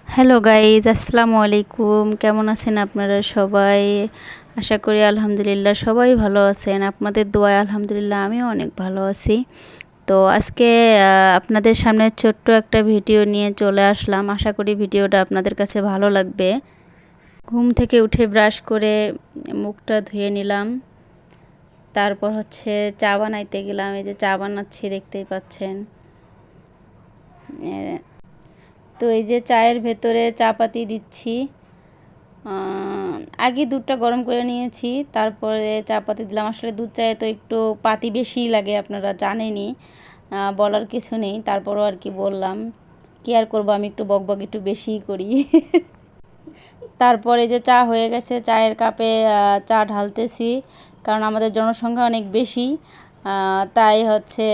Hello guys, আসসালামু আলাইকুম। কেমন আছেন আপনারা সবাই? আশা করি আলহামদুলিল্লাহ সবাই ভালো আছেন। আপনাদের দোয়ায় আলহামদুলিল্লাহ আমিও অনেক ভালো আছি। তো আজকে আপনাদের সামনে ছোট্ট একটা ভিডিও নিয়ে চলে আসলাম। আশা করি ভিডিওটা আপনাদের কাছে ভালো লাগবে। ঘুম থেকে উঠে ব্রাশ করে মুখটা ধুয়ে নিলাম। তারপর হচ্ছে চা বানাইতে গেলাম। এই যে চা বানাচ্ছি, দেখতেই পাচ্ছেন। তো এই যে চায়ের ভেতরে চা পাতি দিচ্ছি। আগে দুধটা গরম করে নিয়েছি, তারপরে চা পাতি দিলাম। আসলে দুধ চায়ে তো একটু পাতি বেশিই লাগে, আপনারা জানেনই, বলার কিছু নেই। তারপরও আর কি বললাম, কি আর করবো, আমি একটু বকবক একটু বেশিই করি। তারপরে যে চা হয়ে গেছে, চায়ের কাপে চা ঢালতেছি, কারণ আমাদের জনসংখ্যা অনেক বেশি। তাই হচ্ছে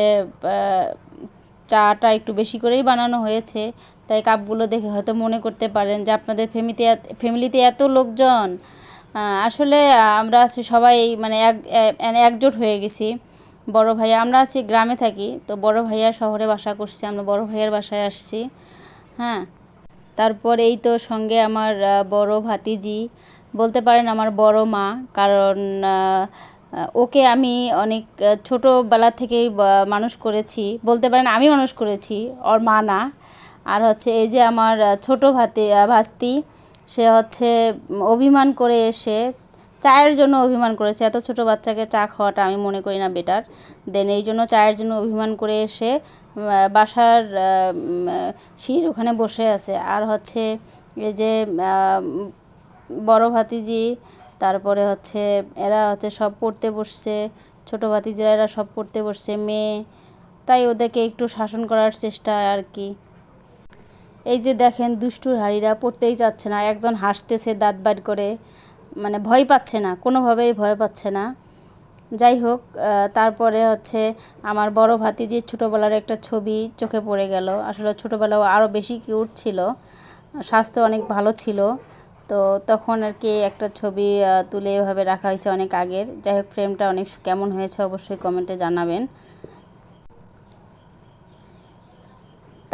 চাটা একটু বেশি করেই বানানো হয়েছে। তাই কাপগুলো দেখে হয়তো মনে করতে পারেন যে আপনাদের ফ্যামিলিতে এত লোকজন। আসলে আমরা আছি সবাই, মানে একজোট হয়ে গেছি। বড় ভাইয়া, আমরা আছি গ্রামে থাকি, তো বড় ভাইয়া শহরে বাসা করছে, আমরা বড় ভাইয়ার বাসায় আসছি। হ্যাঁ, তারপর এই তো সঙ্গে আমার বড় ভাতিজি, বলতে পারেন আমার বড় মা। কারণ ওকে আমি অনেক ছোটোবেলা থেকেই মানুষ করেছি, বলতে পারেন আমি মানুষ করেছি, ওর মা না। আর হচ্ছে এই যে আমার ছোটো ভাস্তি, সে হচ্ছে অভিমান করে এসে চায়ের জন্য অভিমান করেছে। এত ছোট বাচ্চাকে চা খাওয়াটা আমি মনে করি না বেটার। দেন এই জন্য চায়ের জন্য অভিমান করে এসে বাসার সিঁড়ির ওখানে বসে আছে। আর হচ্ছে এই যে বড় ভাতিজি, তারপরে হচ্ছে এরা হচ্ছে সব পড়তে বসছে, ছোটো ভাতিজিরা এরা সব পড়তে বসছে, মেয়ে। তাই ওদেরকে একটু শাসন করার চেষ্টা আর কি। এই যে দেখেন, দুষ্টুর হাঁড়িরা পড়তেই চাচ্ছে না। একজন হাসতেছে দাঁত বার করে, মানে ভয় পাচ্ছে না, কোনোভাবেই ভয় পাচ্ছে না। যাই হোক, তারপরে হচ্ছে আমার বড় ভাতিজির ছোটোবেলার একটা ছবি চোখে পড়ে গেল। আসলে ছোটোবেলাও আরও বেশি কিউট ছিল, স্বাস্থ্য অনেক ভালো ছিল। তো তখন আর কি একটা ছবি তুলে এভাবে রাখা হয়েছে অনেক আগের। যাই হোক, ফ্রেমটা অনেক কেমন হয়েছে অবশ্যই কমেন্টে জানাবেন।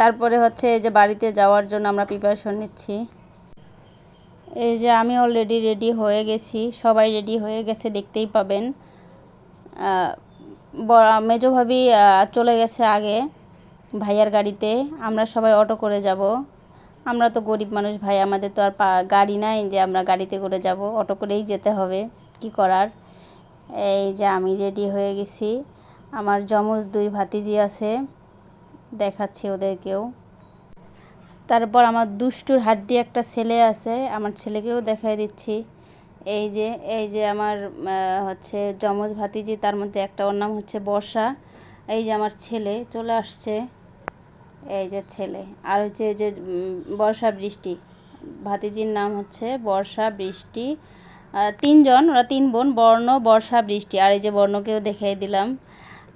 তারপরে হচ্ছে এই যে বাড়িতে যাওয়ার জন্য আমরা প্রিপারেশন নিচ্ছি। এই যে আমি অলরেডি রেডি হয়ে গেছি, সবাই রেডি হয়ে গেছে, দেখতেই পাবেন। মেজো ভাবি চলে গেছে আগে ভাইয়ার গাড়িতে, আমরা সবাই অটো করে যাব। আমরা তো গরিব মানুষ ভাই, আমাদের তো আর গাড়ি নাই যে আমরা গাড়িতে করে যাব, অটো করেই যেতে হবে, কি করার। এই যে আমি রেডি হয়ে গেছি, আমার যমজ দুই ভাতিজি আছে, দেখাচ্ছি ওদেরকেও। তারপর আমার দুষ্টুর হাড্ডি একটা ছেলে আছে, আমার ছেলেকেও দেখাই দিচ্ছি। এই যে আমার হচ্ছে যমজ ভাতিজি, তার মধ্যে একটা, ওর নাম হচ্ছে বর্ষা। এই যে আমার ছেলে চলে আসছে, এই যে ছেলে। আর হচ্ছে এই যে বর্ষা বৃষ্টি, ভাতিজির নাম হচ্ছে বর্ষা বৃষ্টি। তিনজন, ওরা তিন বোন, বর্ণ বর্ষা বৃষ্টি। আর এই যে বর্ণকেও দেখিয়ে দিলাম।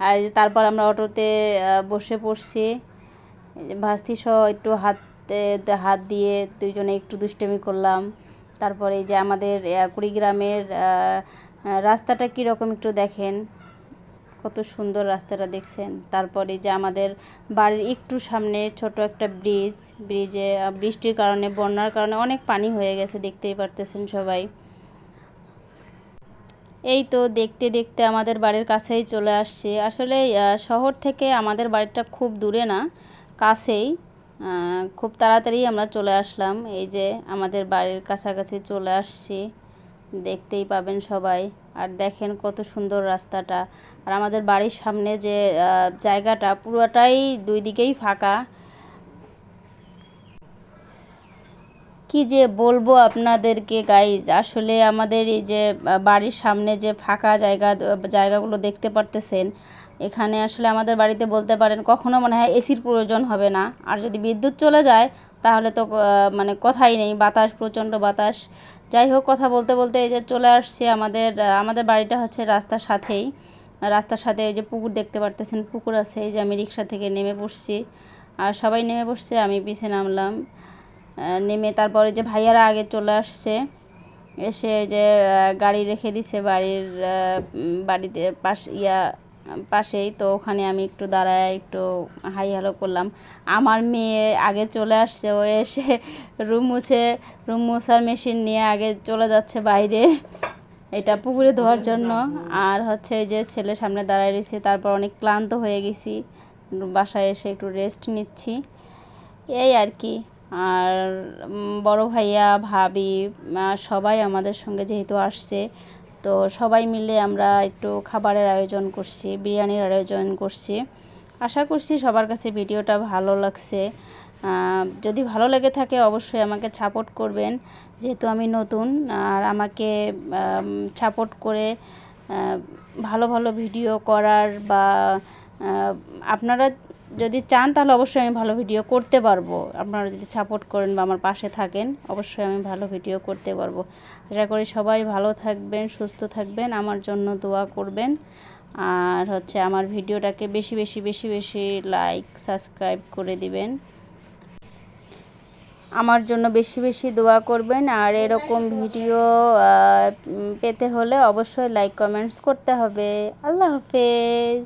আর এই যে তারপর আমরা অটোতে বসে পড়ছি, ভাস্তি সহ একটু হাত দিয়ে দুইজনে একটু দুষ্টুমি করলাম। তারপরে এই যে আমাদের কুড়িগ্রামের রাস্তাটা কীরকম একটু দেখেন, কত সুন্দর রাস্তাটা দেখছেন। তারপরে যে আমাদের বাড়ির একটু সামনে ছোট একটা ব্রিজে বৃষ্টির কারণে, বন্যার কারণে অনেক পানি হয়ে গেছে, দেখতেই পারতেছেন সবাই। এই তো দেখতে দেখতে আমাদের বাড়ির কাছেই চলে আসছি। আসলে শহর থেকে আমাদের বাড়িটা খুব দূরে না, কাছেই। খুব তাড়াতাড়ি আমরা চলে আসলাম। এই যে আমাদের বাড়ির কাছাকাছি চলে আসছি, দেখতেই পাবেন সবাই। আর দেখেন কত সুন্দর রাস্তাটা। আর আমাদের বাড়ির সামনে যে জায়গাটা, পুরোটাই দুই দিকেই ফাঁকা। কি যে বলবো আপনাদেরকে গাইজ, আসলে আমাদের এই যে বাড়ির সামনে যে ফাঁকা জায়গাগুলো দেখতে পারতেছেন, এখানে আসলে আমাদের বাড়িতে বলতে পারেন কখনো মনে হয় এসির প্রয়োজন হবে না। আর যদি বিদ্যুৎ চলে যায় তাহলে তো মানে কথাই নেই, বাতাস, প্রচণ্ড বাতাস। যাই হোক, কথা বলতে বলতে এই যে চলে আসছে আমাদের বাড়িটা হচ্ছে রাস্তার সাথেই। রাস্তার সাথে এই যে পুকুর দেখতে পারতেছেন, পুকুর আছে। এই যে আমি রিক্সা থেকে নেমে পড়ছি, আর সবাই নেমে পড়ছে, আমি পিছে নামলাম। নেমে তারপরে যে ভাইয়ারা আগে চলে আসছে, এসে যে গাড়ি রেখে দিছে বাড়িতে পাশেই, তো ওখানে আমি একটু দাঁড়ায় একটু হাই হ্যালো করলাম। আমার মেয়ে আগে চলে আসছে, ও এসে রুম মোছার মেশিন নিয়ে আগে চলে যাচ্ছে বাইরে, এটা পুকুরে ধোয়ার জন্য। আর হচ্ছে এই যে ছেলে সামনে দাঁড়ায় রয়েছে। তারপর অনেক ক্লান্ত হয়ে গেছি, বাসায় এসে একটু রেস্ট নিচ্ছি, এই আর কি। আর বড় ভাইয়া ভাবি সবাই আমাদের সঙ্গে যেহেতু আসছে, তো সবাই মিলে আমরা একটু খাবারের আয়োজন করছি, বিরিয়ানির আয়োজন করছি। আশা করছি সবার কাছে ভিডিওটা ভালো লাগছে। যদি ভালো লেগে থাকে অবশ্যই আমাকে সাপোর্ট করবেন, যেহেতু আমি নতুন। আর আমাকে সাপোর্ট করে ভালো ভালো ভিডিও করার বা আপনারা যদি চান তাহলে অবশ্যই আমি ভালো ভিডিও করতে পারবো। আপনারা যদি সাপোর্ট করেন বা আমার পাশে থাকেন, অবশ্যই আমি ভালো ভিডিও করতে পারবো। আশা করি সবাই ভালো থাকবেন, সুস্থ থাকবেন, আমার জন্য দোয়া করবেন। আর হচ্ছে আমার ভিডিওটাকে বেশি বেশি বেশি বেশি লাইক সাবস্ক্রাইব করে দিবেন, আমার জন্য বেশি বেশি দোয়া করবেন। আর এরকম ভিডিও পেতে হলে অবশ্যই লাইক কমেন্টস করতে হবে। আল্লাহ হাফেজ।